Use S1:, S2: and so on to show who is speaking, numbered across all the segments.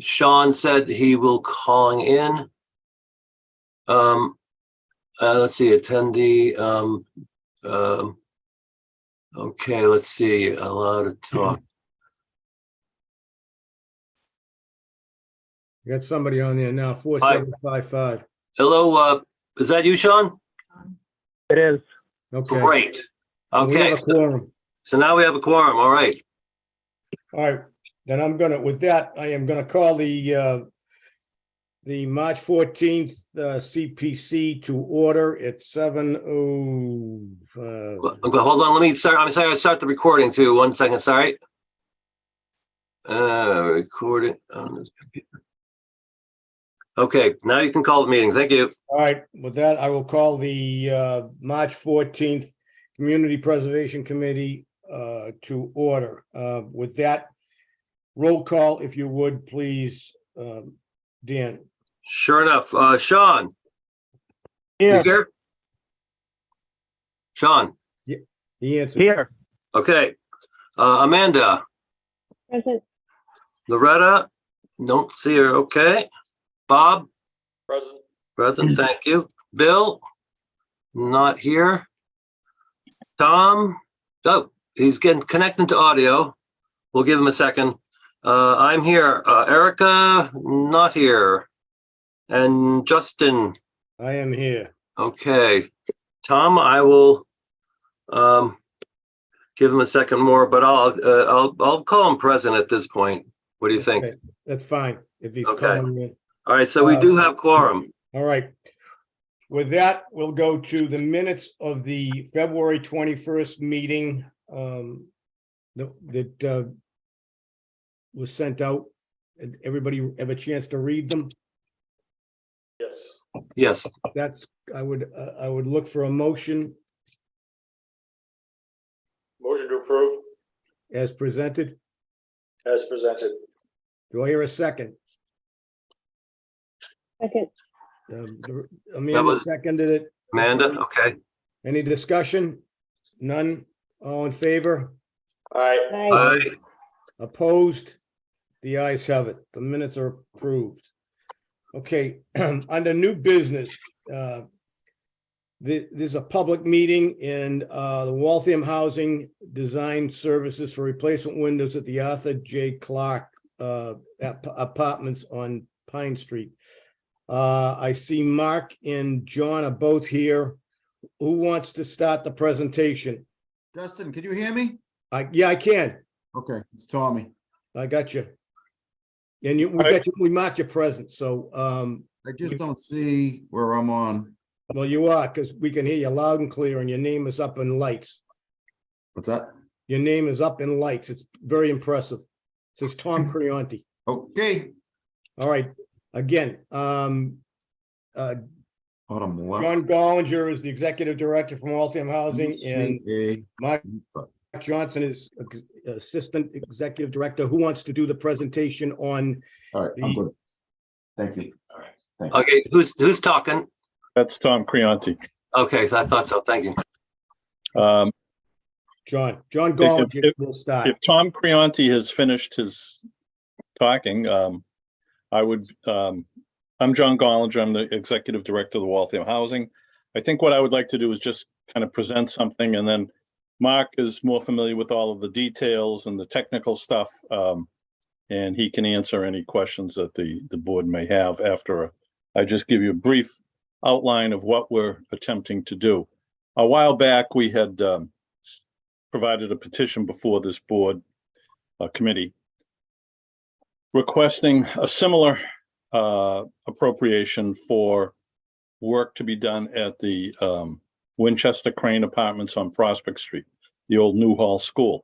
S1: Sean said he will calling in. Let's see, attendee. Okay, let's see, allowed to talk.
S2: You got somebody on there now, 4755.
S1: Hello, is that you, Sean?
S3: It is.
S2: Okay.
S1: Great.
S2: So we
S1: Okay,
S2: have a quorum.
S1: so now we have a quorum. All right.
S2: All right, then with that, I am gonna call the March 14th CPC to order at 7:05.
S1: Okay, hold on. Let me start. I'm sorry. I start the recording too. 1 second. Sorry. Recording on this computer. Okay, now you can call the meeting. Thank you.
S2: All right, with that, I will call the March 14th Community Preservation Committee to order. With that, roll call, if you would, please, Dan.
S1: Sure enough. Sean, you
S3: Here.
S1: here? Sean.
S2: The answer.
S3: Here.
S1: Okay. Amanda.
S4: Present.
S1: Loretta. Don't see her. Okay. Bob.
S5: Present.
S1: Present. Thank you. Bill. Not here. Tom. Oh, he's getting connected to audio. We'll give him a second. I'm here. Erica. Not here. And Justin.
S2: I am here.
S1: Okay. Tom, I will give him a second more, but I'll call him present at this point. What do you think?
S2: Okay, that's fine, if he's
S1: Okay.
S2: calling in.
S1: All right, so we do have quorum.
S2: All right. With that, we'll go to the minutes of the February 21st meeting that was sent out. Did everybody have a chance to read them?
S5: Yes.
S1: Yes.
S2: That's, I would look for a motion
S5: Motion to approve
S2: as presented.
S5: as presented.
S2: Do I hear a second?
S4: Second.
S2: Amanda
S1: was-
S2: seconded it.
S1: Amanda, okay.
S2: Any discussion? None? All in favor?
S5: Aye.
S4: Aye.
S1: Aye.
S2: Opposed? The ayes have it. The minutes are approved. Okay, under new business, there's a public meeting in the Waltham Housing Design Services for replacement windows at the Arthur J. Clark apartments on Pine Street. I see Mark and John are both here. Who wants to start the presentation?
S6: Justin, can you hear me?
S2: Yeah, I can.
S6: Okay, it's Tommy.
S2: I got you. And we marked your present, so,
S6: I just don't see where I'm on.
S2: well, you are, because we can hear you loud and clear, and your name is up in lights.
S6: What's that?
S2: Your name is up in lights. It's very impressive. It says Tom Creonti.
S6: Okay.
S2: All right, again,
S6: Bottom left.
S2: John Gollinger is the executive director from Waltham Housing, and
S6: CA.
S2: Mark Johnson is assistant executive director. Who wants to do the presentation on?
S6: All right, I'm good. Thank you. All right. Thank you.
S1: Okay, who's talking?
S7: That's Tom Creonti.
S1: Okay, I thought so. Thank you.
S2: John Gollinger will start.
S7: If Tom Creonti has finished his talking, I would, I'm John Gollinger. I'm the executive director of the Waltham Housing. I think what I would like to do is just kind of present something, and then Mark is more familiar with all of the details and the technical stuff, and he can answer any questions that the board may have after I just give you a brief outline of what we're attempting to do. A while back, we had provided a petition before this board committee requesting a similar appropriation for work to be done at the Winchester Crane Apartments on Prospect Street, the old Newhall School.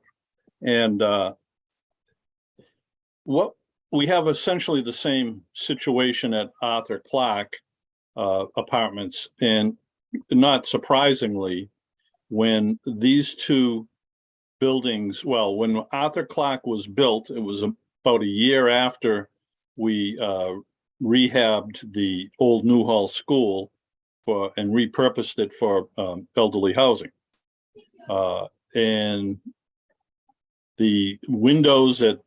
S7: And what we have essentially the same situation at Arthur Clark Apartments. And not surprisingly, when these two buildings, well, when Arthur Clark was built, it was about a year after we rehabbed the old Newhall School and repurposed it for elderly housing. And the windows at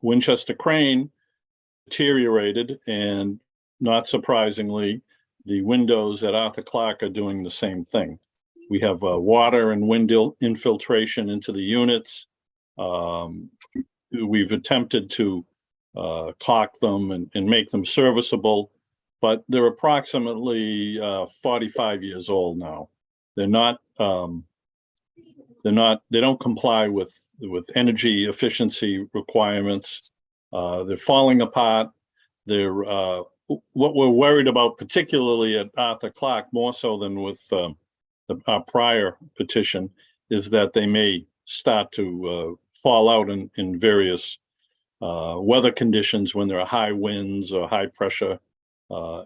S7: Winchester Crane deteriorated, and not surprisingly, the windows at Arthur Clark are doing the same thing. We have water and wind infiltration into the units. We've attempted to caulk them and make them serviceable, but they're approximately 45 years old now. They don't comply with energy efficiency requirements. They're falling apart. They're what we're worried about, particularly at Arthur Clark, more so than with our prior petition, is that they may start to fall out in various weather conditions when there are high winds or high pressure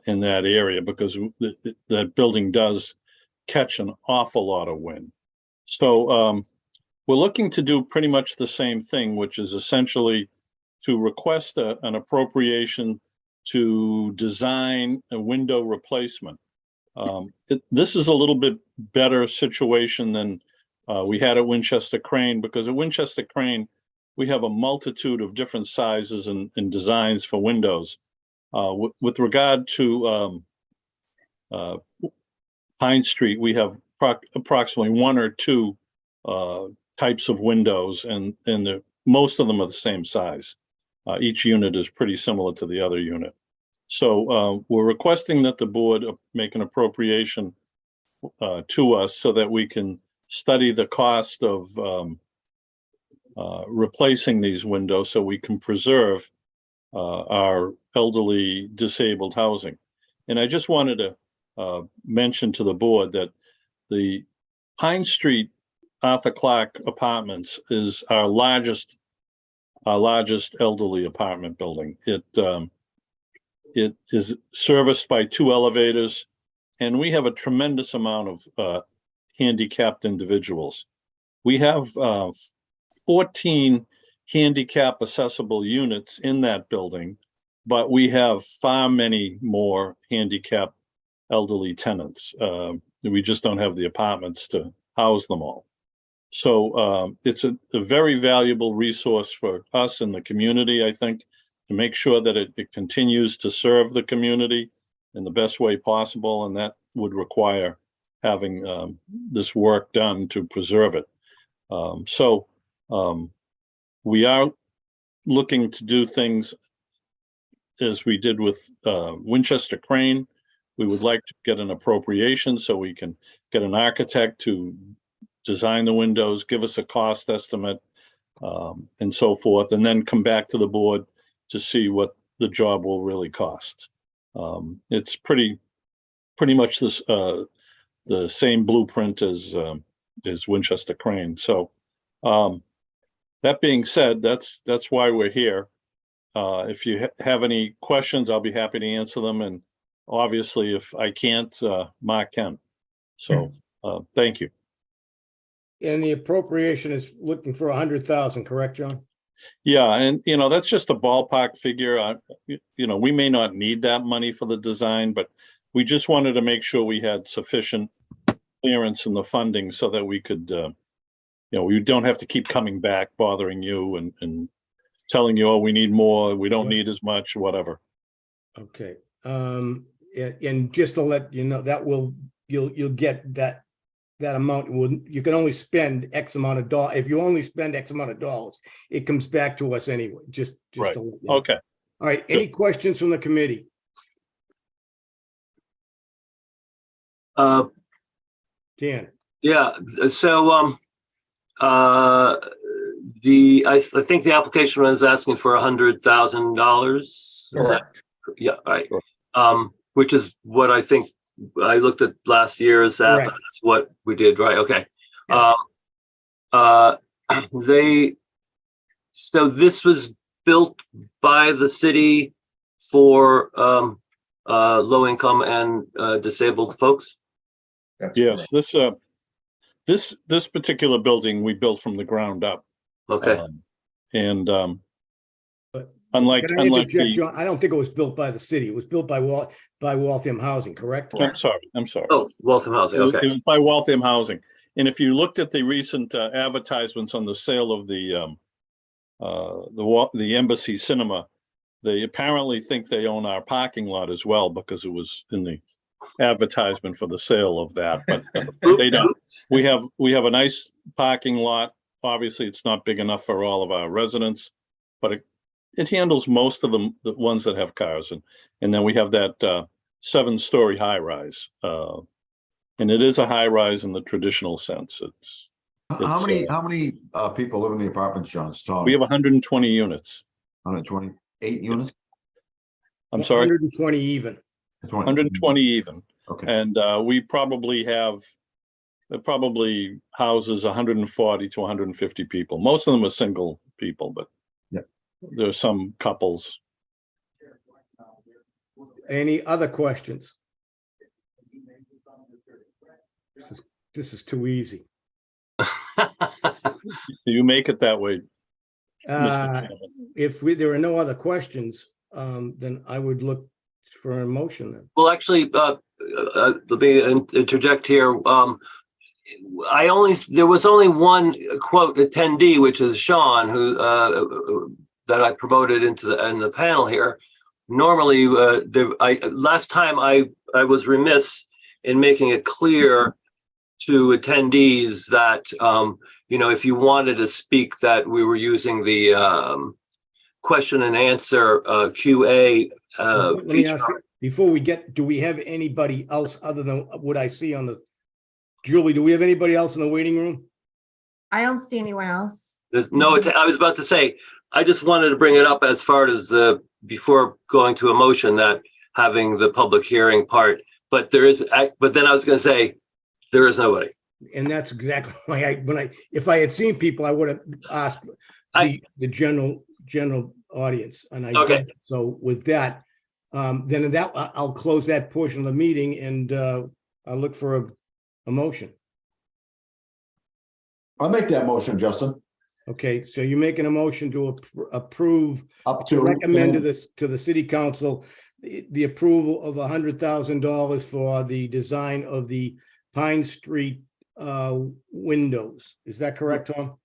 S7: in that area, because that building does catch an awful lot of wind. So we're looking to do pretty much the same thing, which is essentially to request an appropriation to design a window replacement. This is a little bit better situation than we had at Winchester Crane, because at Winchester Crane, we have a multitude of different sizes and designs for windows. With regard to Pine Street, we have approximately one or two types of windows, and most of them are the same size. Each unit is pretty similar to the other unit. So we're requesting that the board make an appropriation to us so that we can study the cost of replacing these windows so we can preserve our elderly disabled housing. And I just wanted to mention to the board that the Pine Street Arthur Clark Apartments is our largest elderly apartment building. It is serviced by 2 elevators, and we have a tremendous amount of handicapped individuals. We have 14 handicap accessible units in that building, but we have far many more handicapped elderly tenants. We just don't have the apartments to house them all. So it's a very valuable resource for us in the community, I think, to make sure that it continues to serve the community in the best way possible, and that would require having this work done to preserve it. We are looking to do things as we did with Winchester Crane. We would like to get an appropriation so we can get an architect to design the windows, give us a cost estimate, and so forth, and then come back to the board to see what the job will really cost. It's pretty much this the same blueprint as Winchester Crane. So that being said, that's why we're here. If you have any questions, I'll be happy to answer them. And obviously, if I can't, Mark can. So thank you.
S2: And the appropriation is looking for 100,000, correct, John?
S7: Yeah, and that's just a ballpark figure. We may not need that money for the design, but we just wanted to make sure we had sufficient clearance in the funding so that we could, we don't have to keep coming back bothering you and telling you, oh, we need more, we don't need as much, whatever.
S2: Okay. And just to let you know, that you'll get that amount. You can only spend X amount of dollars. If you only spend X amount of dollars, it comes back to us anyway. Just
S7: Right.
S2: to let you know.
S7: Okay.
S2: All right. Any questions from the committee? Dan?
S1: Yeah, so I think the application was asking for $100,000.
S5: Correct.
S1: Yeah, right.
S7: Sure.
S1: Which is what I think I looked at last year's app.
S2: Correct.
S1: That's what we did, right? Okay. So this was built by the city for low income and disabled folks.
S7: Yes, this particular building we built from the ground up.
S1: Okay.
S2: But
S7: Unlike
S2: can I interject,
S7: the,
S2: John? I don't think it was built by the city. It was built by Waltham Housing, correct?
S7: I'm sorry.
S1: Oh, Waltham Housing. Okay.
S7: It was by Waltham Housing. And if you looked at the recent advertisements on the sale of the the Embassy Cinema. They apparently think they own our parking lot as well because it was in the advertisement for the sale of that, but they don't. We have a nice parking lot. Obviously, it's not big enough for all of our residents, but it handles most of them, the ones that have cars. And then we have that 7-story high rise. And it is a high rise in the traditional sense.
S6: How many people live in the apartments, John?
S7: We have 120 units.
S6: 128 units?
S7: I'm sorry,
S2: 120 even.
S7: 120 even.
S6: Okay.
S7: And we probably have, it probably houses 140 to 150 people. Most of them are single people, but
S6: yeah,
S7: there's some couples.
S2: Any other questions? This is too easy.
S7: You make it that way, Mr.
S2: Uh,
S7: Chairman.
S2: If there are no other questions, then I would look for a motion then.
S1: Well, actually, let me interject here. There was only one quote attendee, which is Sean, who that I promoted in the panel here. Normally, last time I was remiss in making it clear to attendees that if you wanted to speak, that we were using the question and answer QA.
S2: Let me ask you, before we get, do we have anybody else other than what I see on the, Julie, do we have anybody else in the waiting room?
S3: I don't see anyone else.
S1: There's no, I was about to say, I just wanted to bring it up as far as before going to a motion, that having the public hearing part, but then I was going to say, there is nobody.
S2: And that's exactly why if I had seen people, I would have asked the general audience, and I
S1: Okay.
S2: did. So with that, then I'll close that portion of the meeting, and I'll look for a motion.
S6: I'll make that motion, Justin.
S2: Okay, so you're making a motion to approve,
S6: Up
S2: to
S6: to
S2: recommend to the city council the approval of $100,000 for the design of the Pine Street windows. Is that correct, Tom?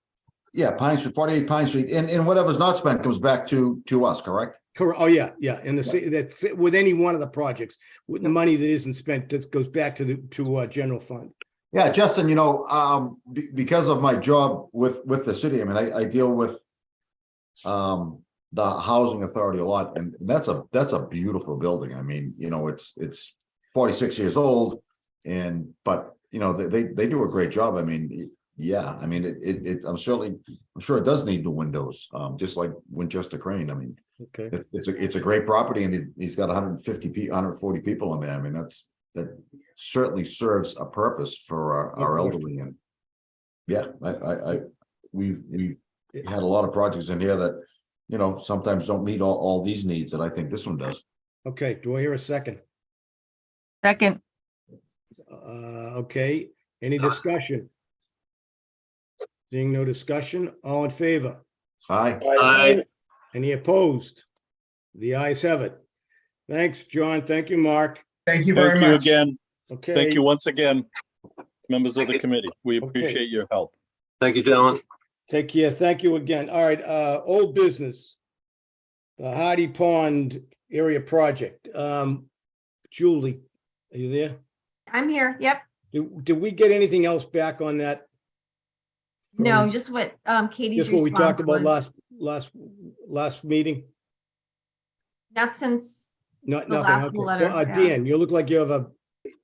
S6: Yeah, Pine Street, 48 Pine Street, and whatever's not spent comes back to us, correct?
S2: Correct. Oh, yeah. And the city, that's with any one of the projects, with the money that isn't spent, that goes back to general fund.
S6: Yeah, Justin, because of my job with the city, I mean, I deal with the housing authority a lot, and that's a beautiful building. I mean, it's 46 years old, but they do a great job. I mean, yeah, I mean, I'm sure it does need the windows, just like Winchester Crane. I mean,
S2: Okay.
S6: it's a great property, and he's got 140 people in there. I mean, that certainly serves a purpose for our elderly. And yeah, we've had a lot of projects in here that sometimes don't meet all these needs, and I think this one does.
S2: Okay. Do I hear a second?
S3: Second,
S2: Okay. Any discussion? Seeing no discussion, all in favor?
S6: Aye.
S1: Aye.
S2: Any opposed? The ayes have it. Thanks, John. Thank you, Mark.
S4: Thank you very
S7: Thank you
S4: much.
S7: again.
S2: Okay.
S7: Thank you once again, members of the
S1: Thank you.
S7: committee. We
S2: Okay.
S7: appreciate your help.
S1: Thank you, gentlemen.
S2: Take care. Thank you again. All right, old business. The Hardy Pond area project. Julie, are you there?
S3: I'm here. Yep.
S2: Did we get anything else back on that?
S3: No, just what Katie's
S2: Just what we talked
S3: response
S2: about
S3: was.
S2: last meeting?
S3: Not since,
S2: Not
S3: The
S2: nothing.
S3: last
S2: Okay.
S3: letter,
S2: Well,
S3: yeah.
S2: Dan, you look like you have a,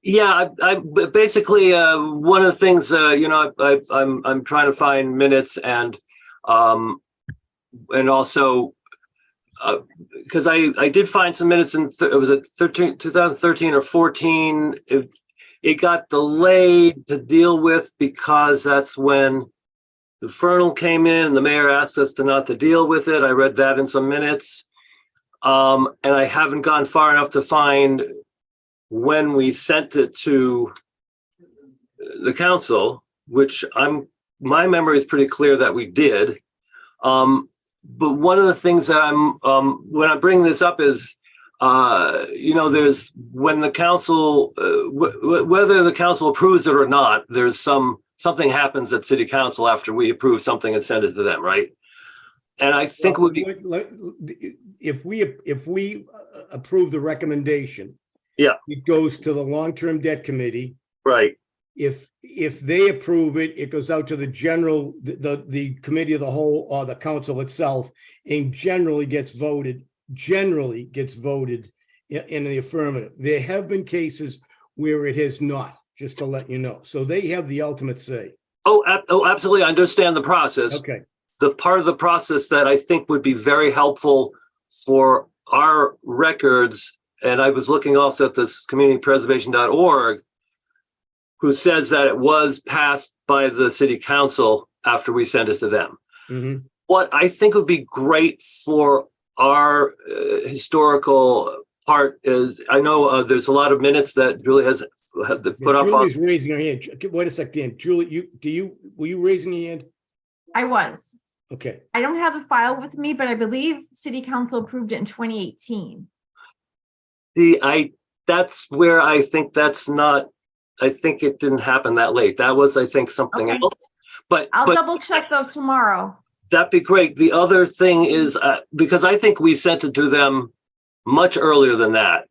S1: Yeah, I basically one of the things I'm trying to find minutes and also because I did find some minutes in it was 2013 or 14. It got delayed to deal with because that's when the Fernal came in and the mayor asked us not to deal with it. I read that in some minutes. And I haven't gone far enough to find when we sent it to the council, which my memory is pretty clear that we did. But one of the things that when I bring this up is, there's when the council, whether the council approves it or not, there's something happens at city council after we approve something and send it to them, right? And I think it would be,
S2: If we approve the recommendation.
S1: Yeah.
S2: It goes to the long-term debt committee.
S1: right,
S2: If they approve it, it goes out to the committee of the whole or the council itself and generally gets voted in the affirmative. There have been cases where it has not, just to let you know. So they have the ultimate say.
S1: oh, absolutely, I understand the process.
S2: Okay.
S1: The part of the process that I think would be very helpful for our records, and I was looking also at this communitypreservation.org, who says that it was passed by the city council after we sent it to them.
S2: Mhm.
S1: What I think would be great for our historical part is, I know there's a lot of minutes that Julie has put up on.
S2: Julie's raising her hand. Wait a second, Julie, were you raising your hand?
S3: I was.
S2: Okay.
S3: I don't have the file with me, but I believe city council approved it in 2018.
S1: That's where I think I think it didn't happen that late. That was, I think, something
S3: Okay.
S1: else. But
S3: I'll double check though tomorrow.
S1: that'd be great. The other thing is, because I think we sent it to them much earlier than that.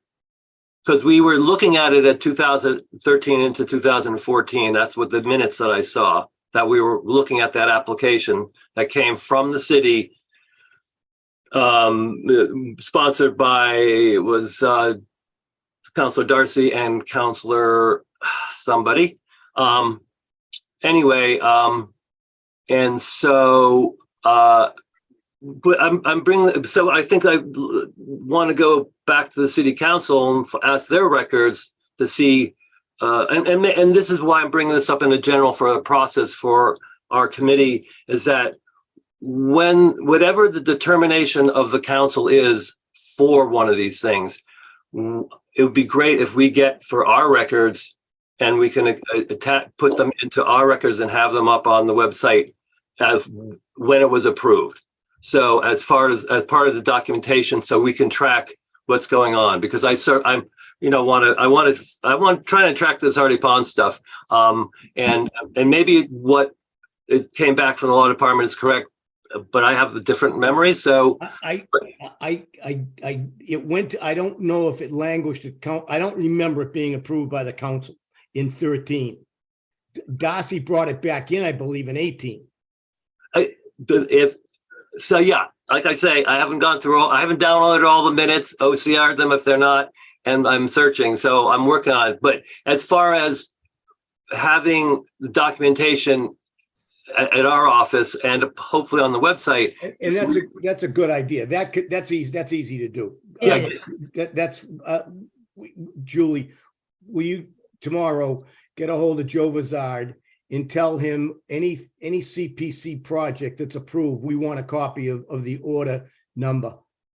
S1: Because we were looking at it at 2013 into 2014. That's what the minutes that I saw, that we were looking at that application that came from the city, sponsored by, Councilor Darcy and Councilor somebody. Anyway, and so, but I'm bringing, so I think I want to go back to the city council and ask their records to see, and this is why I'm bringing this up in a general for the process for our committee, is that whatever the determination of the council is for one of these things, it would be great if we get for our records and we can put them into our records and have them up on the website as when it was approved. So as part of the documentation, so we can track what's going on, because I'm trying to track this Hardy Pond stuff. And maybe what it came back from the law department is correct, but I have a different memory. So
S2: it went, I don't know if it languished at I don't remember it being approved by the council in 13. Darcy brought it back in, I believe, in 18.
S1: Yeah, like I say, I haven't downloaded all the minutes, OCR'd them if they're not, and I'm searching, so I'm working on it. But as far as having the documentation at our office and hopefully on the website.
S2: And that's a good idea. That's easy to do.
S3: It is.
S2: Julie, will you tomorrow get a hold of Joe Vazard and tell him any CPC project that's approved, we want a copy of the order number.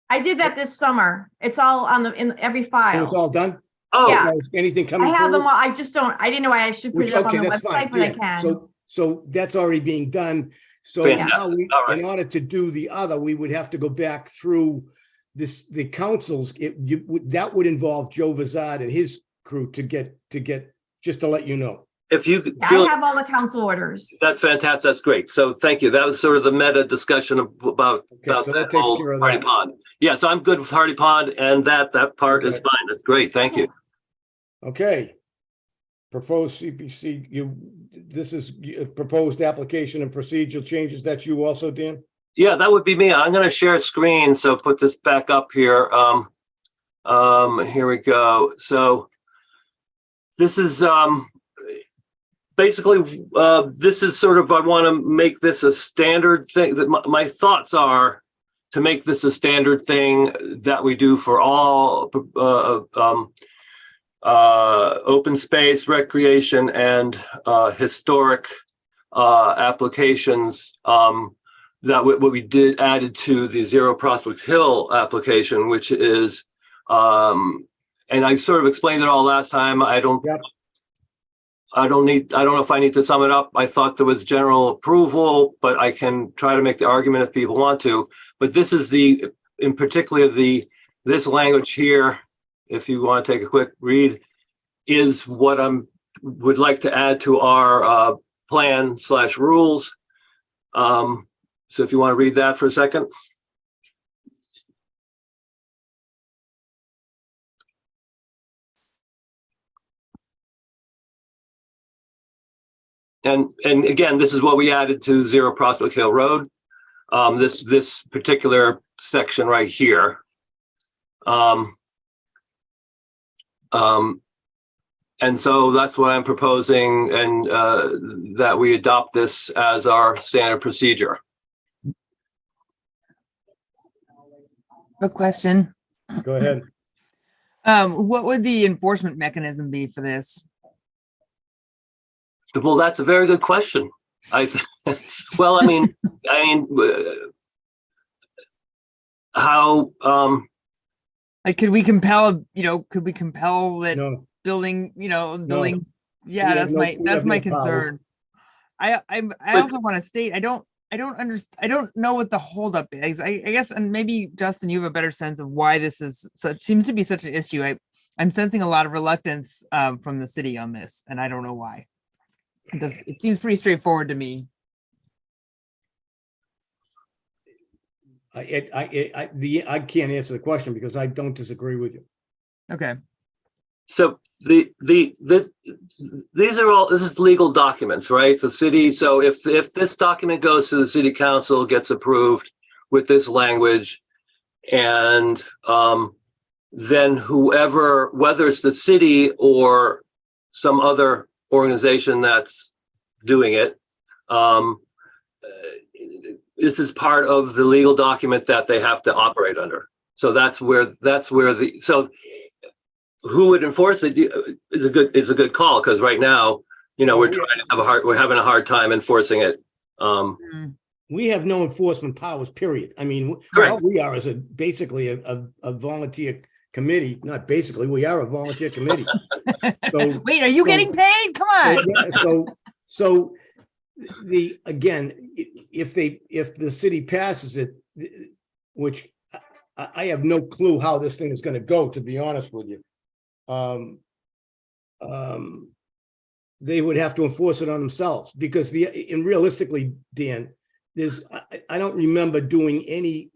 S3: I did that this summer. It's all in every
S2: So it's
S3: file.
S2: all done?
S1: Oh,
S3: Yeah.
S2: Anything coming
S3: I have them
S2: through?
S3: all. I didn't know I should put it up on the
S2: that's fine.
S3: website, but I
S2: Yeah.
S3: can.
S2: So that's already being done. So
S1: Fantastic.
S2: now
S1: All right.
S2: in order to do the other, we would have to go back through the councils. That would involve Joe Vazard and his crew to get, just to let you know.
S1: if you,
S3: I
S1: Julie,
S3: have all the council orders.
S1: that's fantastic. That's great. So thank you. That was sort of the meta discussion about
S2: So that
S1: that
S2: takes
S1: whole
S2: care of
S1: Hardy
S2: that.
S1: Pond. Yeah, so I'm good with Hardy Pond, and that part is
S2: Okay.
S1: fine. That's great. Thank you.
S2: Okay. Proposed CPC, this is proposed application and procedural changes. That's you also, Dan?
S1: Yeah, that would be me. I'm going to share a screen. So put this back up here. Here we go. So this is basically this is sort of, I want to make this a standard thing. That my thoughts are to make this a standard thing that we do for all open space, recreation, and historic applications. That what we did added to the Zero Prospect Hill application, which is, and I sort of explained it all last time. I don't know if I need to sum it up. I thought there was general approval, but I can try to make the argument if people want to. But this is in particular, this language here, if you want to take a quick read, is what would like to add to our plan/rules. So if you want to read that for a second. And again, this is what we added to 0 Prospect Hill Road. This particular section right here. And so that's what I'm proposing, and that we adopt this as our standard procedure.
S4: A question.
S2: Go ahead.
S4: What would the enforcement mechanism be for this?
S1: Well, that's a very good question. Well, I mean, how,
S4: Like, could we compel, that
S2: No,
S4: building, building? Yeah,
S2: We
S4: that's
S2: have
S4: my,
S2: no- we
S4: that's
S2: have
S4: my
S2: no power.
S4: concern. I also want to state, I don't understand, I don't know what the holdup is. I guess, and maybe Justin, you have a better sense of why this is such, seems to be such an issue. I'm sensing a lot of reluctance from the city on this, and I don't know why. It seems pretty straightforward to me.
S2: I can't answer the question because I don't disagree with you.
S4: Okay.
S1: so these are all, this is legal documents, right? The city, so if this document goes to the city council, gets approved with this language, and then whoever, whether it's the city or some other organization that's doing it, this is part of the legal document that they have to operate under. So that's where so who would enforce it is a good call, because right now, we're having a hard time enforcing it.
S2: We have no enforcement powers, period. I mean,
S1: Correct.
S2: all we are is basically a volunteer committee. Not basically, we are a volunteer committee. So,
S4: Wait, are you getting paid? Come on.
S2: so again, if the city passes it, which I have no clue how this thing is going to go, to be honest with you. They would have to enforce it on themselves, because and realistically, Dan, I don't remember doing any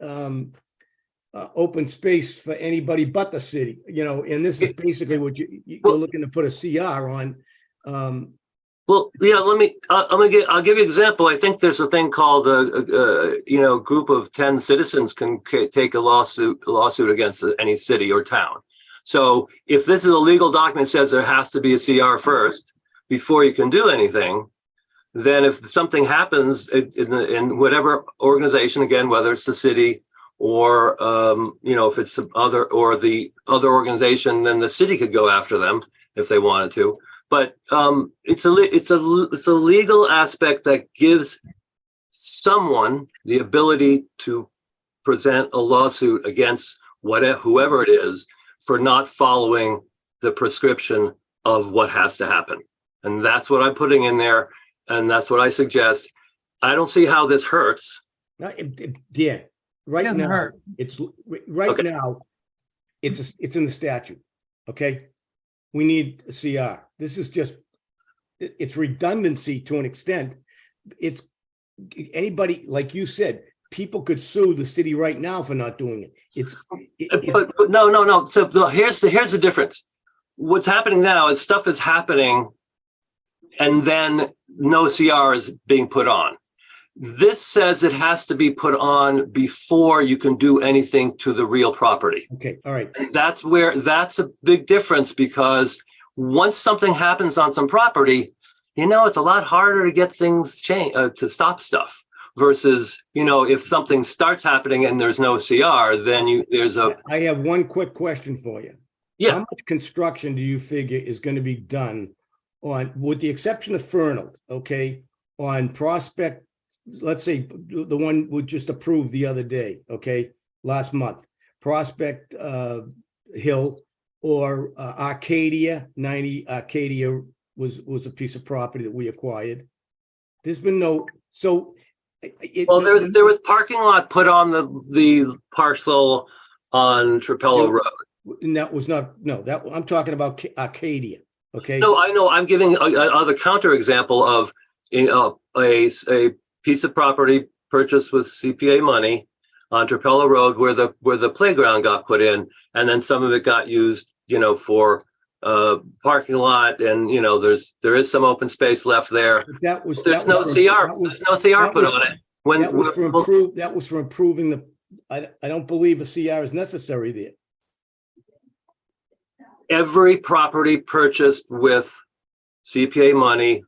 S2: open space for anybody but the city, and this is basically what you're looking to put a CR on.
S1: Well, yeah, I'll give you an example. I think there's a thing called a group of 10 citizens can take a lawsuit against any city or town. So if this is a legal document that says there has to be a CR first before you can do anything, then if something happens in whatever organization, again, whether it's the city or if it's the other organization, then the city could go after them if they wanted to. But it's a legal aspect that gives someone the ability to present a lawsuit against whoever it is for not following the prescription of what has to happen. And that's what I'm putting in there, and that's what I suggest. I don't see how this hurts.
S2: Yeah, right
S4: doesn't
S2: now,
S4: hurt.
S2: it's right now, it's in the statute. Okay, we need a CR. This is just, it's redundancy to an extent. It's anybody, like you said, people could sue the city right now for not doing it.
S1: But no. So here's the difference. What's happening now is stuff is happening, and then no CR is being put on. This says it has to be put on before you can do anything to the real property.
S2: Okay, all right.
S1: And that's a big difference, because once something happens on some property, it's a lot harder to get things changed, to stop stuff, versus, if something starts happening and there's no CR, then
S2: I have one quick question for you.
S1: Yeah.
S2: How much construction do you figure is going to be done on, with the exception of Fernald, okay, on Prospect, let's say the one we just approved the other day, okay, last month, Prospect Hill, or Arcadia, 90 Arcadia was a piece of property that we acquired. There's been no, so.
S1: There was parking lot put on the parcel on Trapello Road.
S2: And that was not, I'm talking about Arcadia, okay?
S1: No, I know. I'm giving another counter example of a piece of property purchased with CPA money on Trapella Road where the playground got put in, and then some of it got used, for parking lot, and there is some open space left there.
S2: But that was.
S1: There's
S2: that
S1: no
S2: was
S1: CR.
S2: that was-
S1: There's no CR
S2: that
S1: put
S2: was-
S1: on it. When
S2: That was for improving the, I don't believe a CR is necessary there.
S1: every property purchased with CPA money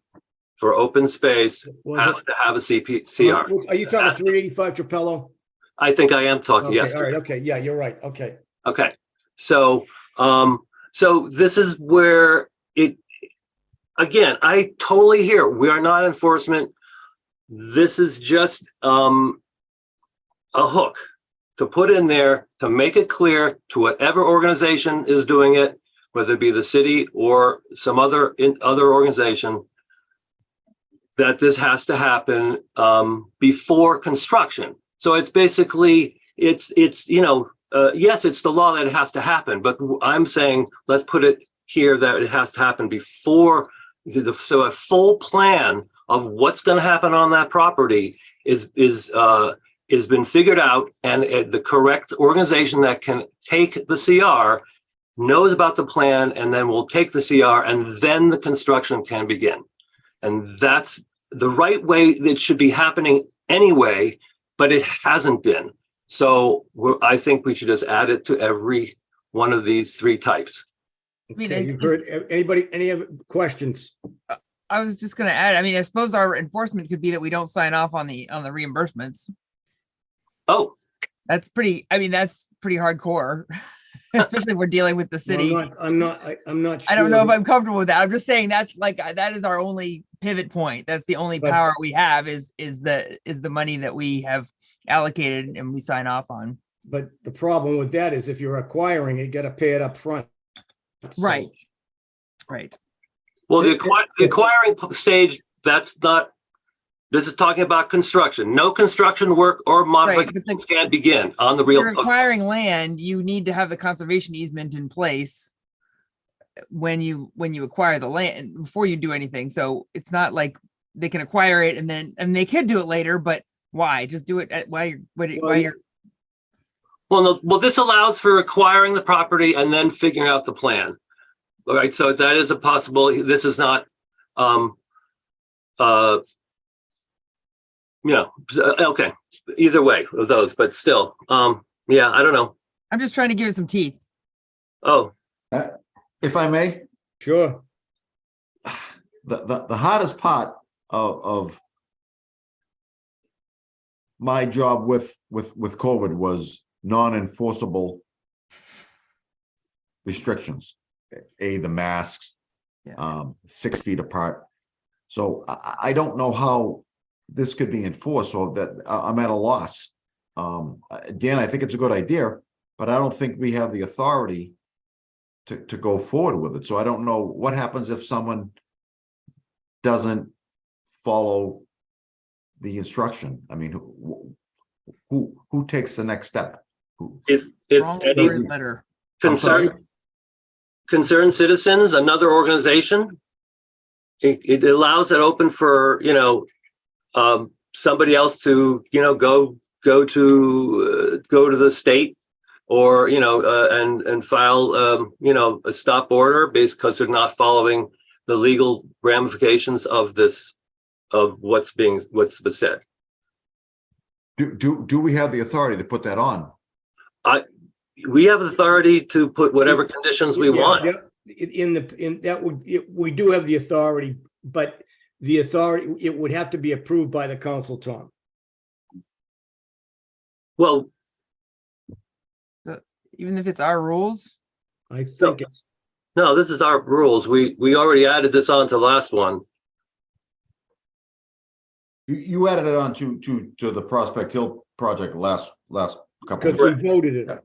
S1: for open space
S2: Was
S1: has
S2: it-
S1: to have a CR.
S2: Are you talking 385 Trapello?
S1: I think I am talking
S2: Okay, all
S1: yesterday.
S2: right, okay, yeah, you're right, okay.
S1: Okay, so, so this is where again, I totally hear, we are not enforcement. This is just, a hook to put in there to make it clear to whatever organization is doing it, whether it be the city or some other organization, that this has to happen, before construction. So it's basically, yes, it's the law that it has to happen, but I'm saying, let's put it here that it has to happen before, so a full plan of what's going to happen on that property is been figured out, and the correct organization that can take the CR knows about the plan, and then will take the CR, and then the construction can begin. And that's the right way that should be happening anyway, but it hasn't been. So I think we should just add it to every one of these three types.
S4: mean,
S2: Okay, you've heard, anybody, any other questions?
S4: I was just gonna add, I mean, I suppose our enforcement could be that we don't sign off on the reimbursements.
S1: Oh,
S4: That's pretty hardcore, especially if we're dealing with the
S2: No,
S4: city.
S2: I'm not sure.
S4: I don't know if I'm comfortable with that. I'm just saying that is our only pivot point. That's the only
S2: But-
S4: power we have is the money that we have allocated and we sign off on.
S2: But the problem with that is if you're acquiring it, you gotta pay it up front. So-
S4: Right. Right.
S1: well, the
S2: If-
S1: acquiring stage, that's not, this is talking about construction. No construction work or modifications can begin on the
S4: If
S1: real.
S4: you're acquiring land, you need to have the conservation easement in place when you acquire the land before you do anything. So it's not like they can acquire it and they could do it later, but why? Just do it while you're
S1: Well, no, well, this allows for acquiring the property and then figuring out the plan. All right, so that is a possible, this is not, okay, either way of those, but still, yeah, I don't know.
S4: I'm just trying to give it some teeth.
S1: Oh,
S6: If I may,
S2: Sure,
S6: the hardest part of my job with COVID was non-enforceable restrictions. The masks,
S4: Yeah.
S6: 6 feet apart. So I don't know how this could be enforced, so that I'm at a loss. Dan, I think it's a good idea, but I don't think we have the authority to go forward with it. So I don't know what happens if someone doesn't follow the instruction. I mean, who takes the next step?
S1: if
S4: Wrong
S1: any
S4: worded letter.
S6: I'm sorry?
S1: concerned citizens, another organization, it allows it open for, somebody else to, go to the state or, and file, a stop order because they're not following the legal ramifications of this, of what's been said.
S6: Do we have the authority to put that on?
S1: We have authority to put whatever conditions we
S2: Yeah,
S1: want.
S2: yeah, we do have the authority, but the authority, it would have to be approved by the council, Tom.
S1: Well,
S4: Even if it's our rules.
S2: I think it's,
S1: no, this is our rules. We already added this on to the last one.
S6: You added it on to the Prospect Hill project last couple
S2: because
S6: of
S2: we voted it. That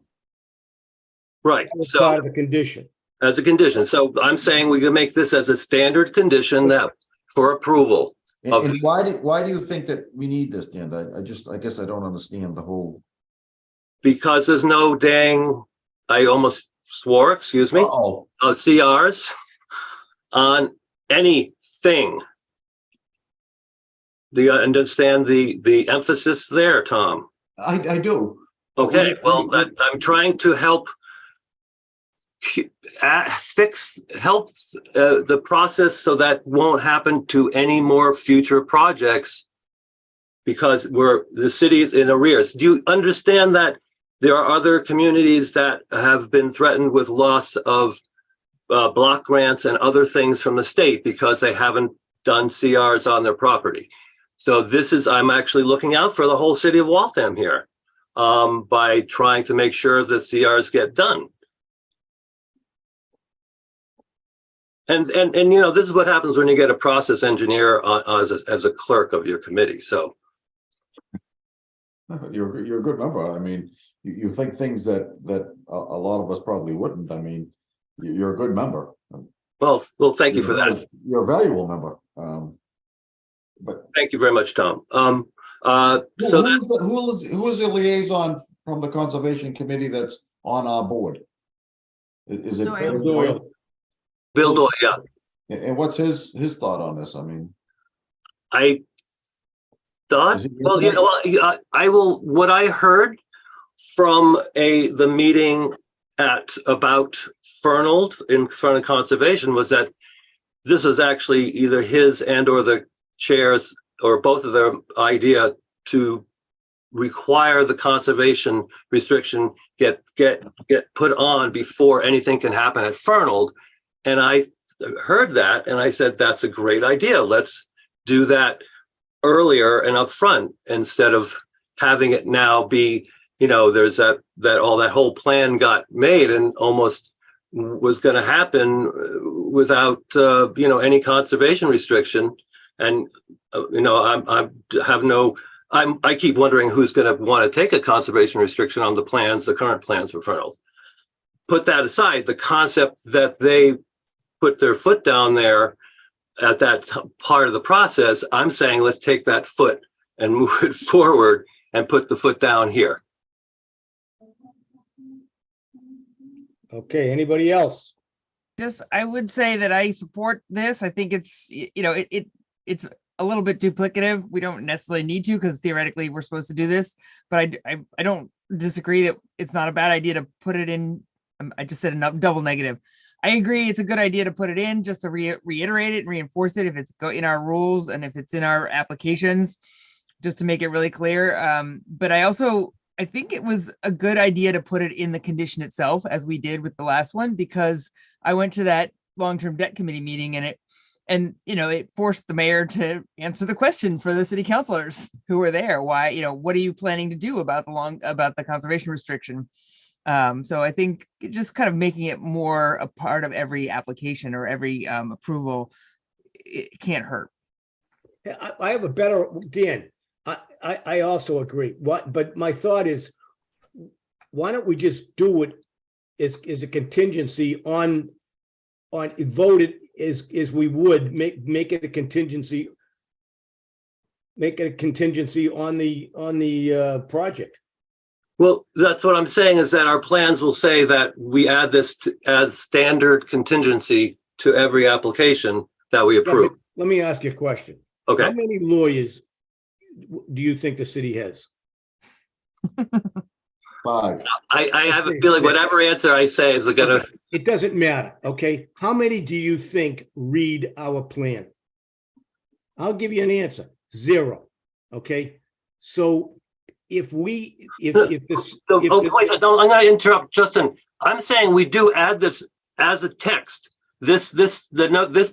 S1: Right.
S2: was
S1: So
S2: part of the condition.
S1: as a condition. So I'm saying we can make this as a standard condition that for approval.
S6: And why do you think that we need this, Dan? I guess I don't understand the whole.
S1: Because there's no dang, I almost swore, excuse me,
S6: Uh-oh.
S1: CRs on anything. Do you understand the emphasis there, Tom?
S6: I do.
S1: Okay, well, I'm trying to help help the process so that won't happen to any more future projects because the city is in arrears. Do you understand that there are other communities that have been threatened with loss of block grants and other things from the state because they haven't done CRs on their property? So I'm actually looking out for the whole city of Waltham here by trying to make sure that CRs get done. And this is what happens when you get a process engineer as a clerk of your committee. So
S6: You're a good member. I mean, you think things that a lot of us probably wouldn't. I mean, you're a good member.
S1: well, thank you for that.
S6: You're a valuable member. But
S1: Thank you very much, Tom.
S6: who is the liaison from the Conservation Committee that's on our board? Is it
S3: Doyle.
S6: Bill Doyle?
S1: Bill Doyle, yeah.
S6: And what's his thought on this? I mean,
S1: I thought,
S6: Is it
S1: well,
S6: tonight?
S1: I will, what I heard from the meeting about Fernald in front of conservation was that this was actually either his and or the chairs or both of their idea to require the conservation restriction get put on before anything can happen at Fernald. And I heard that and I said, that's a great idea. Let's do that earlier and upfront instead of having it now be, there's that whole plan got made and almost was going to happen without, any conservation restriction. And, I keep wondering who's going to want to take a conservation restriction on the current plans for Fernald. Put that aside, the concept that they put their foot down there at that part of the process, I'm saying let's take that foot and move it forward and put the foot down here.
S2: Okay, anybody else?
S4: I would say that I support this. I think it's, it's a little bit duplicative. We don't necessarily need to because theoretically we're supposed to do this, but I don't disagree that it's not a bad idea to put it in. I just said a double negative. I agree it's a good idea to put it in just to reiterate it and reinforce it if it's in our rules and if it's in our applications, just to make it really clear. But I think it was a good idea to put it in the condition itself, as we did with the last one, because I went to that long-term debt committee meeting and it forced the mayor to answer the question for the city councilors who were there. Why, what are you planning to do about the conservation restriction? So I think just kind of making it more a part of every application or every approval, it can't hurt.
S2: I have a better, Dan, I also agree. But my thought is, why don't we just do it as a contingency on vote it as we would make it a contingency. Make it a contingency on the project.
S1: Well, that's what I'm saying is that our plans will say that we add this as standard contingency to every application that we approve.
S2: Let me ask you a question.
S1: Okay.
S2: How many lawyers do you think the city has?
S6: 5.
S1: I have a feeling whatever answer I say is gonna.
S2: It doesn't matter, okay? How many do you think read our plan? I'll give you an answer. 0, okay? So if this.
S1: I'm gonna interrupt, Justin. I'm saying we do add this as a text. This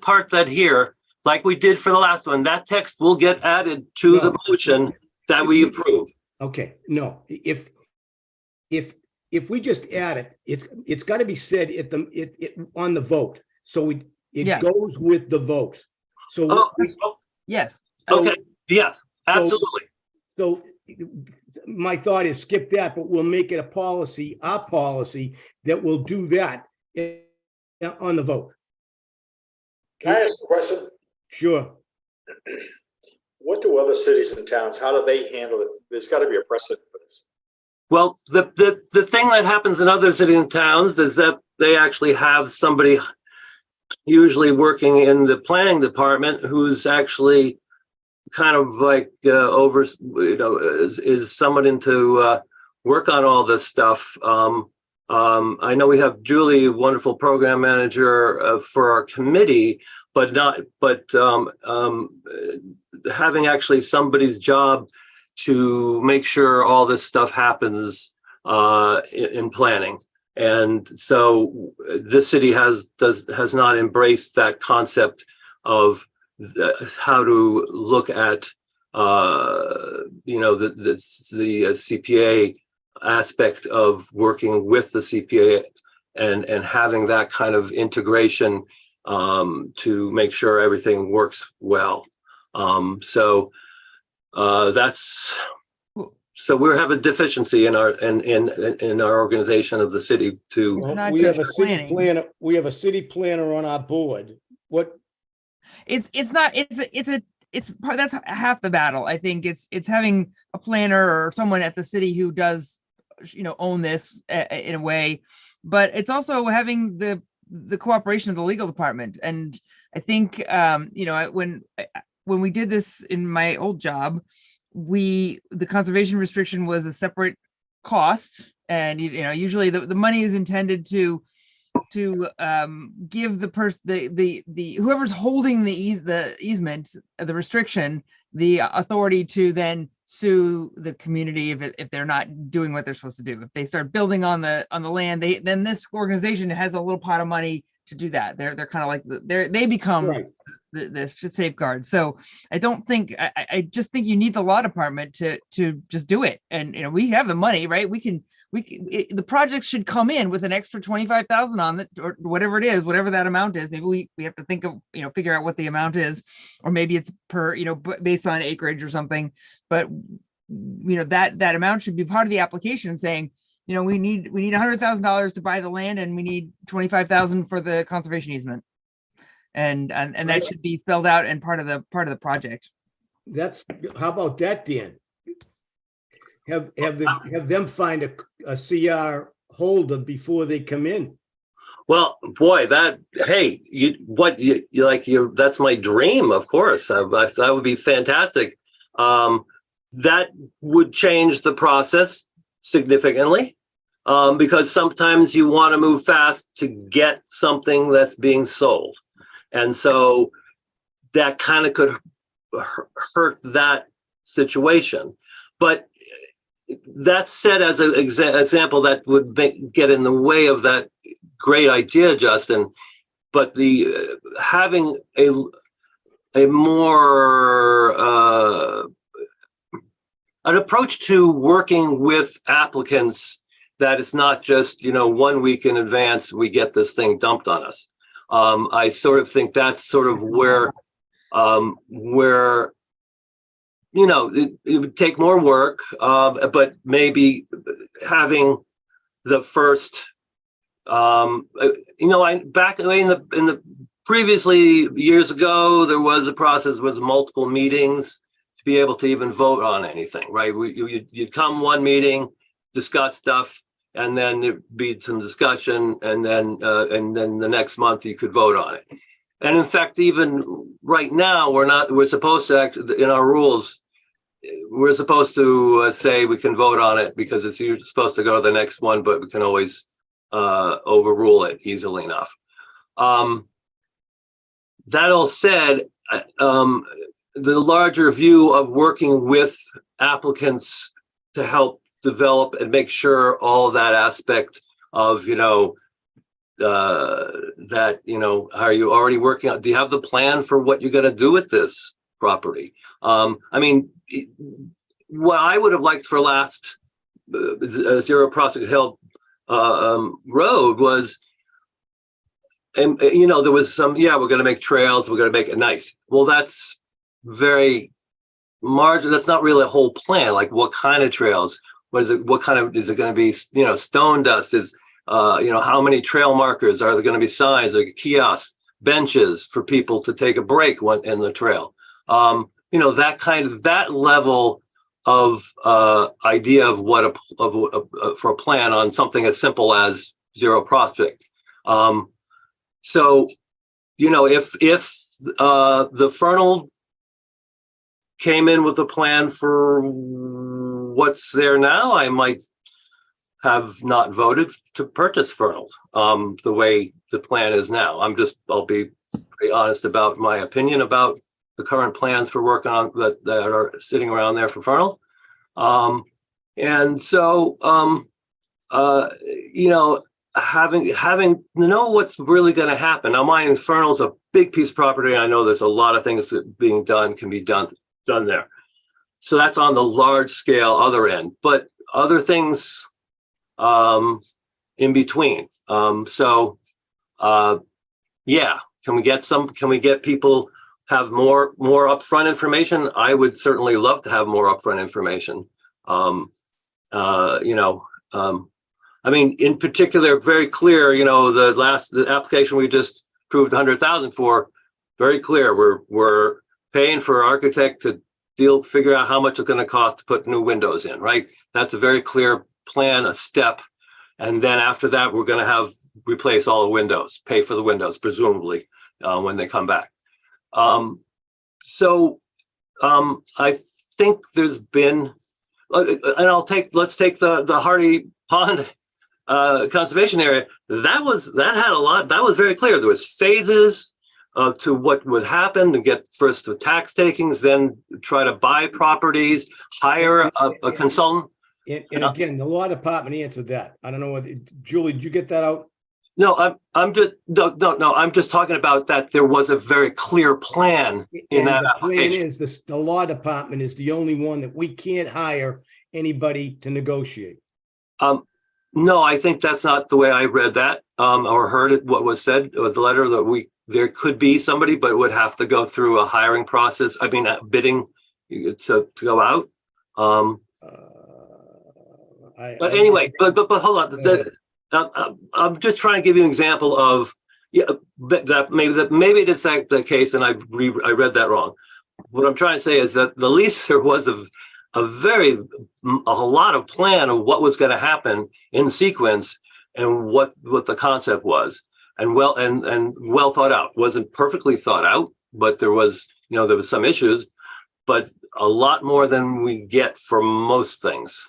S1: part that here, like we did for the last one, that text will get added to the motion that we approve.
S2: Okay, no, if we just add it, it's got to be said on the vote. So it goes with the vote. So
S4: Yes.
S1: Okay. Yeah. Absolutely.
S2: So my thought is skip that, but we'll make it our policy that will do that on the vote.
S5: Can I ask a question?
S2: Sure.
S5: What do other cities and towns, how do they handle it? There's got to be a precedent for this.
S1: Well, the thing that happens in other cities and towns is that they actually have somebody usually working in the planning department who's actually kind of like is someone into work on all this stuff. I know we have Julie, wonderful program manager for our committee, but having actually somebody's job to make sure all this stuff happens in planning. And so this city has not embraced that concept of how to look at the CPA aspect of working with the CPA and having that kind of integration to make sure everything works well. So we have a deficiency in our organization of the city to.
S2: Well,
S4: not
S2: we have
S4: just
S2: a city
S4: planning.
S2: planner. We have a city planner on our board.
S4: It's that's half the battle. I think it's having a planner or someone at the city who does, own this in a way, but it's also having the cooperation of the legal department. And I think, when we did this in my old job, the conservation restriction was a separate cost. And, usually the money is intended to give the person, the whoever's holding the easement, the restriction, the authority to then sue the community if they're not doing what they're supposed to do. If they start building on the land, then this organization has a little pot of money to do that. They're kind of like they become
S2: Right.
S4: the safeguard. So I don't think I just think you need the law department to just do it. And we have the money, right? The project should come in with an extra 25,000 on it, or whatever it is, whatever that amount is. Maybe we have to think of, figure out what the amount is, or maybe it's per, based on acreage or something. But, that amount should be part of the application saying, we need $100,000 to buy the land and we need 25,000 for the conservation easement. And that should be spelled out and part of the project.
S2: How about that, Dan? Have them find a CR holder before they come in.
S1: Well, boy, that's my dream, of course. That would be fantastic. That would change the process significantly, because sometimes you want to move fast to get something that's being sold. And so that kind of could hurt that situation. But that said, as an example, that would get in the way of that great idea, Justin. But the having a more an approach to working with applicants that it's not just 1 week in advance we get this thing dumped on us. I sort of think that's sort of where it would take more work, but maybe having the first, back in the previously years ago, there was a process with multiple meetings to be able to even vote on anything, right? You'd come one meeting, discuss stuff, and then there'd be some discussion, and then the next month you could vote on it. And in fact, even right now, we're supposed to act in our rules. We're supposed to say we can vote on it because it's supposed to go to the next one, but we can always overrule it easily enough. That all said, the larger view of working with applicants to help develop and make sure all that aspect of, are you already working on, do you have the plan for what you're going to do with this property? What I would have liked for last Zero Prospect Hill road was, there was some, we're going to make trails, we're going to make it nice. Well, that's very marginal. That's not really a whole plan. Like, what kind of trails? What is it? What kind of, is it going to be, stone dust? Is, how many trail markers? Are there going to be signs, like kiosks, benches for people to take a break in the trail? That level of idea of what for a plan on something as simple as Zero Prospect. So, if the Fernald came in with a plan for what's there now, I might have not voted to purchase Fernald, the way the plan is now. I'll be pretty honest about my opinion about the current plans for working on that are sitting around there for Fernald. And so, you know, having to know what's really going to happen. Now, mine Infernal's a big piece of property. I know there's a lot of things that can be done there. So that's on the large scale other end, but other things in between. Yeah, can we get people have more upfront information? I would certainly love to have more upfront information. You know, I mean, in particular, very clear, you know, the application we just approved 100,000 for, very clear. We're paying for an architect to figure out how much it's going to cost to put new windows in, right? That's a very clear plan, a step. And then after that, we're going to replace all the windows, pay for the windows, presumably, when they come back. I think there's been, and let's take the Hardy Pond conservation area. That was very clear. There was phases to what would happen to get first the tax takings, then try to buy properties, hire a consultant.
S2: And again, the law department answered that. I don't know what, Julie, did you get that out?
S1: No, I'm just talking about that. There was a very clear plan in that application.
S2: The plan is the law department is the only one that we can't hire anybody to negotiate.
S1: No, I think that's not the way I read that or heard it. What was said with the letter that there could be somebody, but it would have to go through a hiring process. I mean, bidding to go out. But anyway, but hold on. I'm just trying to give you an example of that maybe it's the case, and I read that wrong. What I'm trying to say is that the lease there was a lot of plan of what was going to happen in sequence and what the concept was, and well thought out. Wasn't perfectly thought out, but there was some issues, but a lot more than we get for most things.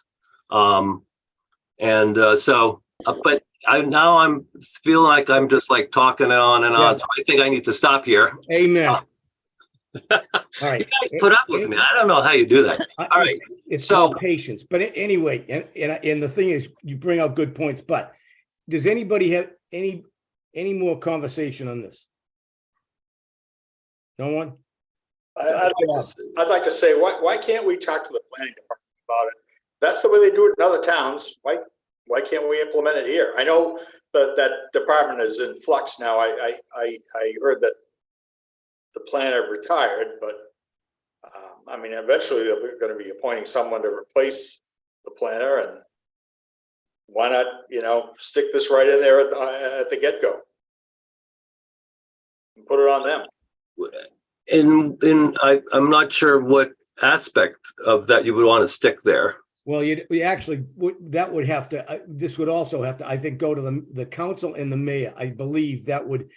S1: But I'm feeling like I'm just like talking on and on. So I think I need to stop here.
S2: Amen. All right.
S1: You guys put up with me. I don't know how you do that. All right.
S2: It's so patience. But anyway, and the thing is, you bring out good points. But does anybody have any more conversation on this? No one?
S5: I'd like to say, why can't we talk to the planning department about it? That's the way they do it in other towns. Why can't we implement it here? I know that department is in flux now. I heard that the planner retired, but I mean, eventually they're going to be appointing someone to replace the planner, and why not, stick this right in there at the get-go and put it on them.
S1: I'm not sure what aspect of that you would want to stick there.
S2: Well, we actually that would have to. This would also have to, I think, go to the council and the mayor. I believe that would,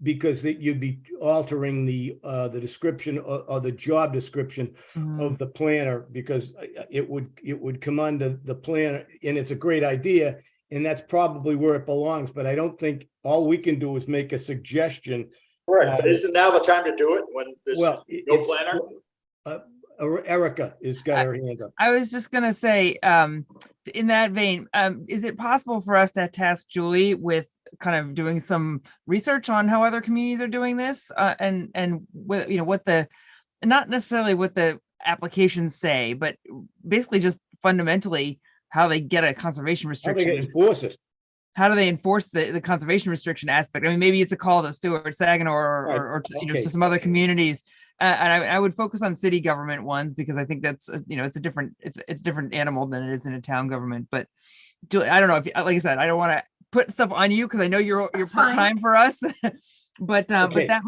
S2: because you'd be altering the description or the job description of the planner, because it would come under the planner, and it's a great idea, and that's probably where it belongs. But I don't think all we can do is make a suggestion.
S5: Right, but isn't now the time to do it when there's no planner?
S2: Erica has got her hand up.
S4: I was just going to say, in that vein, is it possible for us to task Julie with kind of doing some research on how other communities are doing this, and what not necessarily what the applications say, but basically just fundamentally how they get a conservation restriction?
S2: How they enforce it?
S4: How do they enforce the conservation restriction aspect? I mean, maybe it's a call to Stewart, Saginaw, or to some other communities. And I would focus on city government ones, because I think that's it's a different animal than it is in a town government. But I don't know if, like I said, I don't want to put stuff on you because I know you're part-time for us, but that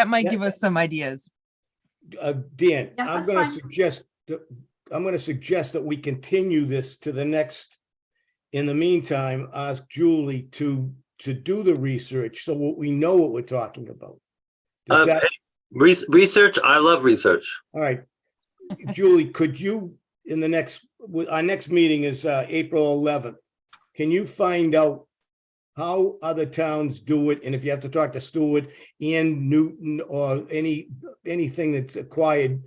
S4: might give us some ideas.
S2: Dan, I'm going to suggest that we continue this to the next. In the meantime, ask Julie to do the research so we know what we're talking about.
S1: Research, I love research.
S2: All right. Julie, could you, in the next, our next meeting is April 11th. Can you find out how other towns do it? And if you have to talk to Stewart and Newton or anything that's acquired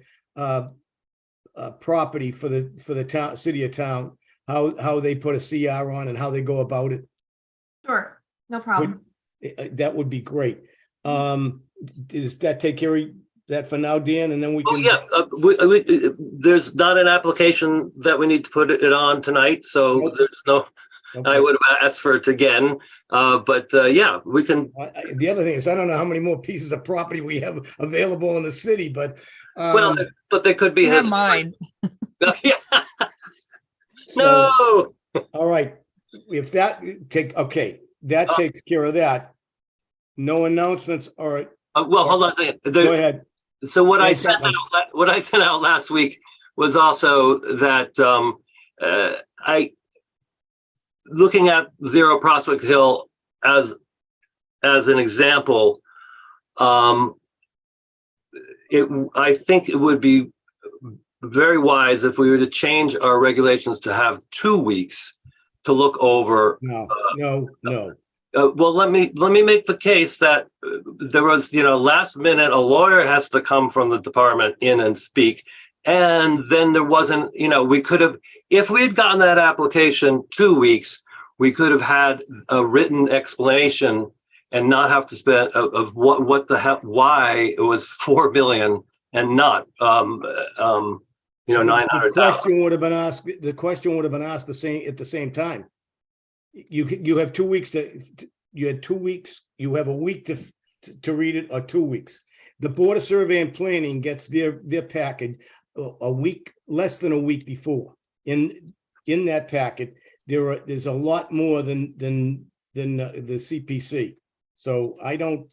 S2: property for the town, city or town, how they put a CR on and how they go about it?
S3: Sure, no problem.
S2: That would be great. Does that take care of that for now, Dan? And then we
S1: Oh,
S2: can.
S1: yeah, there's not an application that we need to put it on tonight, so
S2: Nope.
S1: there's no,
S2: Okay.
S1: I would have asked for it again. But yeah, we can,
S2: The other thing is, I don't know how many more pieces of property we have available in the city, but.
S1: well, but they could be
S4: You have
S1: his.
S4: mine.
S1: Yeah.
S2: so-
S1: No,
S2: All right, if that that takes care of that. No announcements, all right,
S1: well, hold on a second.
S2: go ahead.
S1: So what I
S2: Yeah,
S1: sent
S2: Captain.
S1: out, what I sent out last week was also that looking at Zero Prospect Hill as an example, I think it would be very wise if we were to change our regulations to have 2 weeks to look over.
S2: No.
S1: Well, let me make the case that there was, last minute, a lawyer has to come from the department in and speak. And then there wasn't, we could have, if we had gotten that application 2 weeks, we could have had a written explanation and not have to spend of what the hell, why it was 4 million and not, 900,000.
S2: The question would have been asked at the same time. You have 2 weeks you had 2 weeks, you have a week to read it, or 2 weeks. The Board of Survey and Planning gets their packet a week, less than a week before. In that packet, there's a lot more than the CPC. So I don't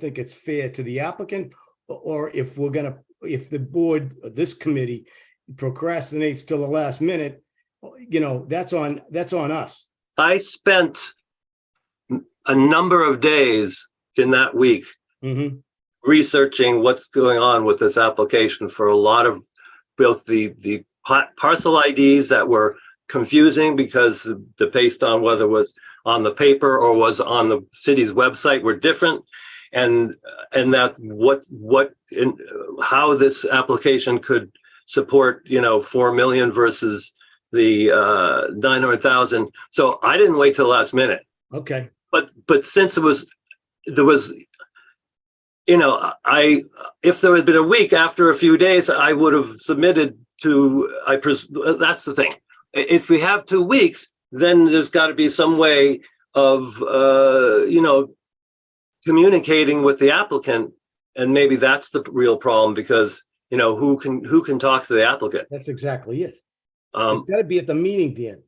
S2: think it's fair to the applicant, or if the board, this committee procrastinates till the last minute, that's on us.
S1: I spent a number of days in that week
S2: Mm-hmm.
S1: researching what's going on with this application for a lot of both the parcel IDs that were confusing because based on whether it was on the paper or was on the city's website were different, and that how this application could support 4 million versus the 900,000. So I didn't wait till the last minute.
S2: Okay.
S1: But since there was, if there had been a week after a few days, I would have submitted to, that's the thing. If we have 2 weeks, then there's got to be some way of, communicating with the applicant. And maybe that's the real problem because, who can talk to the applicant?
S2: That's exactly it. It's got to be at the meeting, Dan,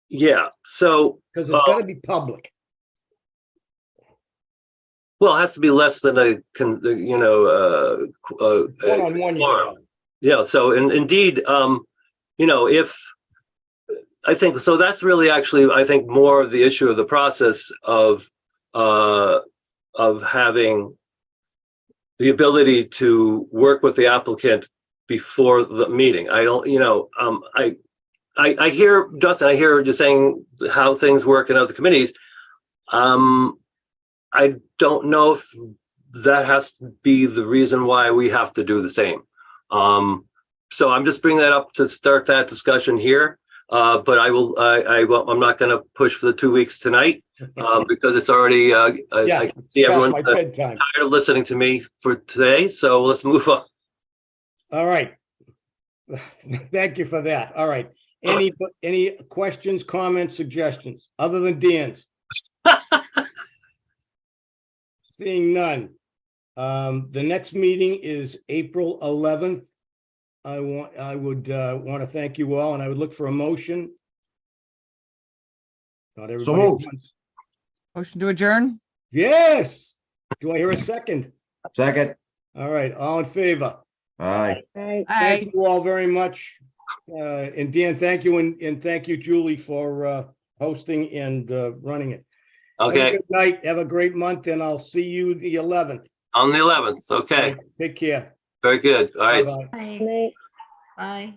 S1: Yeah. So,
S2: because it's got to be public.
S1: well, it has to be less than
S2: One-on-one,
S1: quorum. Yeah. So, indeed, if I think so, that's really actually, I think, more of the issue of the process of having the ability to work with the applicant before the meeting. I don't, I hear, Justin, I hear you saying how things work in other committees. I don't know if that has to be the reason why we have to do the same. So I'm just bringing that up to start that discussion here. But I'm not going to push for the 2 weeks tonight because it's already, I can see everyone
S2: my bedtime.
S1: tired of listening to me for today. So let's move on.
S2: All right. Thank you for that. All right. Any questions, comments, suggestions other than Dan's? Seeing none. The next meeting is April 11th. I would want to thank you all, and I would look for a motion. Not everybody.
S6: moved.
S2: wants-
S4: Motion to adjourn?
S2: Yes. Do I hear a second?
S6: Second,
S2: All right, all in favor?
S6: aye.
S4: Aye.
S2: Thank you all very much. And Dan, thank you, and thank you, Julie, for hosting and running it. Have a
S1: Okay.
S2: good night. Have a great month, and I'll see you the 11th.
S1: On the 11th. Okay.
S2: Take care.
S1: Very good. All right.
S2: Bye-bye.
S3: Bye. Bye.